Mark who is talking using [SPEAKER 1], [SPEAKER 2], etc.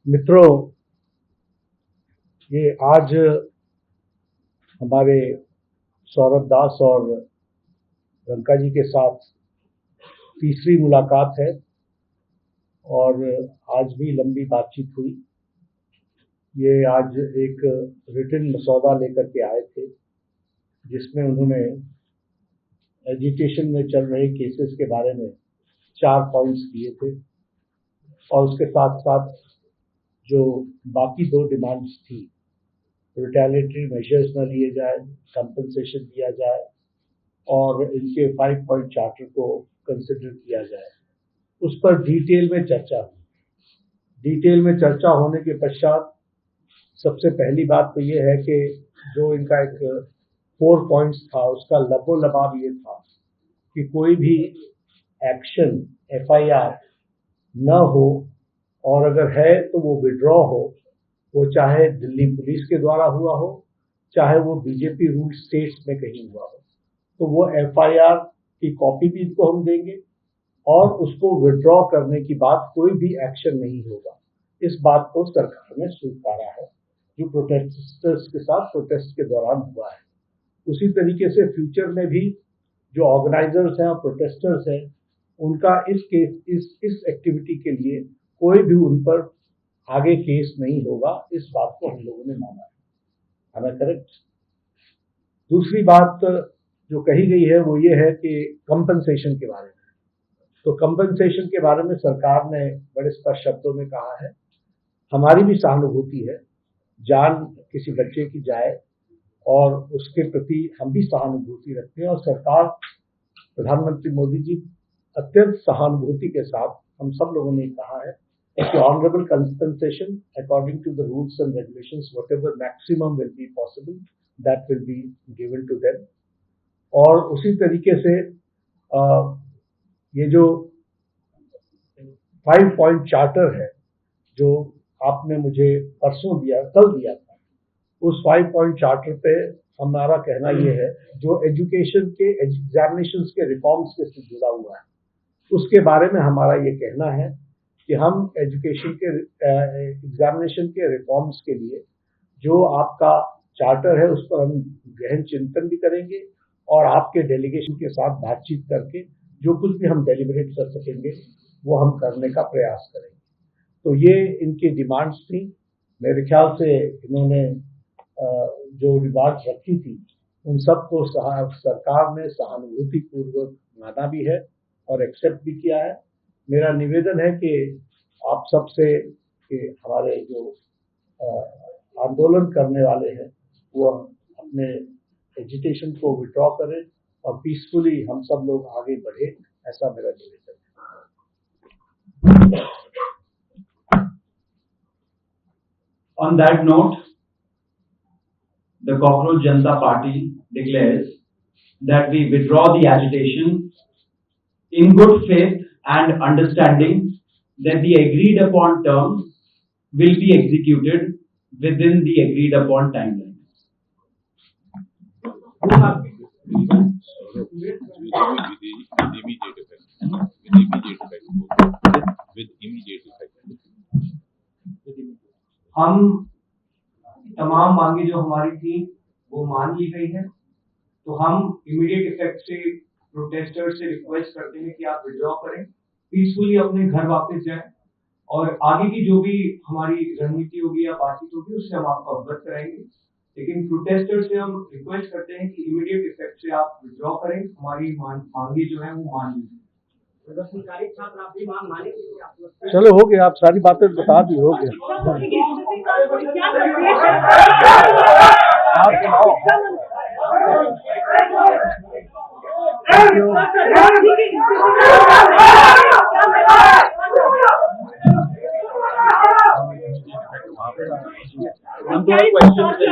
[SPEAKER 1] मित्रों, ये आज हमारे सौरभ दास और रंका जी के साथ तीसरी मुलाकात है और आज भी लंबी बातचीत हुई। ये आज एक रिटन मसौदा लेकर के आए थे जिसमें उन्होंने एजुकेशन में चल रहे केसेस के बारे में 4 पॉइंट्स दिए थे और उसके साथ साथ जो बाकी 2 डिमांड्स थी, रिटेलिएटरी मेजर्स न लिए जाए, कंपनसेशन दिया जाए और इनके 5 पॉइंट चार्टर को कंसिडर किया जाए, उस पर डिटेल में चर्चा हुई। डिटेल में चर्चा होने के पश्चात सबसे पहली बात तो ये है कि जो इनका एक 4 पॉइंट्स था उसका लबो-लबाब ये था कि कोई भी एक्शन FIR न हो और अगर है तो वो विड्रॉ हो, वो चाहे दिल्ली पुलिस के द्वारा हुआ हो, चाहे वो बीजेपी रूल स्टेट्स में कहीं हुआ हो, तो वो FIR की कॉपी भी इनको हम देंगे और उसको विड्रॉ करने की बात कोई भी एक्शन नहीं होगा। इस बात को सरकार ने स्वीकारा है जो प्रोटेस्टर्स के साथ प्रोटेस्ट के दौरान हुआ है। उसी तरीके से फ्यूचर में भी जो ऑर्गेनाइजर्स हैं और प्रोटेस्टर्स हैं, उनका इस एक्टिविटी के लिए कोई भी उन पर आगे केस नहीं होगा। इस बात को हम लोगों ने माना है। Am I correct? दूसरी बात जो कही गई है वो ये है कि कंपनसेशन के बारे में। तो कंपनसेशन के बारे में सरकार ने बड़े स्पष्ट शब्दों में कहा है, हमारी भी सहानुभूति है, जान किसी बच्चे की जाए और उसके प्रति हम भी सहानुभूति रखते हैं और सरकार, प्रधानमंत्री मोदी जी अत्यंत सहानुभूति के साथ हम सब लोगों ने कहा है कि honourable compensation according to the rules and regulations, whatever maximum will be possible that will be given to them. और उसी तरीके से ये जो 5 पॉइंट चार्टर है जो आपने मुझे परसों दिया, कल दिया था, उस 5 पॉइंट चार्टर पे हमारा कहना ये है, जो एजुकेशन के एग्जामिनेशंस के रिफॉर्म्स के साथ जुड़ा हुआ है, उसके बारे में हमारा ये कहना है कि हम एजुकेशन के एग्जामिनेशन के रिफॉर्म्स के लिए जो आपका चार्टर है उस पर हम गहन चिंतन भी करेंगे और आपके डेलीगेशन के साथ बातचीत करके जो कुछ भी हम डेलिब्रेट कर सकेंगे वो हम करने का प्रयास करेंगे। तो ये इनकी डिमांड्स थी। मेरे ख्याल से इन्होंने जो डिमांड्स रखी थी उन सबको सरकार ने सहानुभूति पूर्वक माना भी है और एक्सेप्ट भी किया है। मेरा निवेदन है कि आप सबसे कि हमारे जो आंदोलन करने वाले हैं वो अपने एजिटेशन को विड्रॉ करें और पीसफुली हम सब लोग आगे बढ़े, ऐसा मेरा निवेदन है।
[SPEAKER 2] On that note, the Cockroach Janata Party declares that we withdraw the agitation in good faith and understanding that the agreed upon terms will be executed within the agreed upon timelines.
[SPEAKER 3] With immediate effect.
[SPEAKER 4] हम तमाम मांगे जो हमारी थी वो मान ली गई है, तो हम इमीडिएट इफेक्ट से प्रोटेस्टर से रिक्वेस्ट करते हैं कि आप विड्रॉ करें, पीसफुली अपने घर वापस जाएं और आगे की जो भी हमारी रणनीति होगी या बातचीत होगी उससे हम आपको अवगत कराएंगे। लेकिन प्रोटेस्टर से हम रिक्वेस्ट करते हैं कि इमीडिएट इफेक्ट से आप विड्रॉ करें, हमारी मांगे जो है वो मान लीजिए।
[SPEAKER 1] चलो हो गया, आप सारी बातें बता दी, हो गया।
[SPEAKER 3] One more question.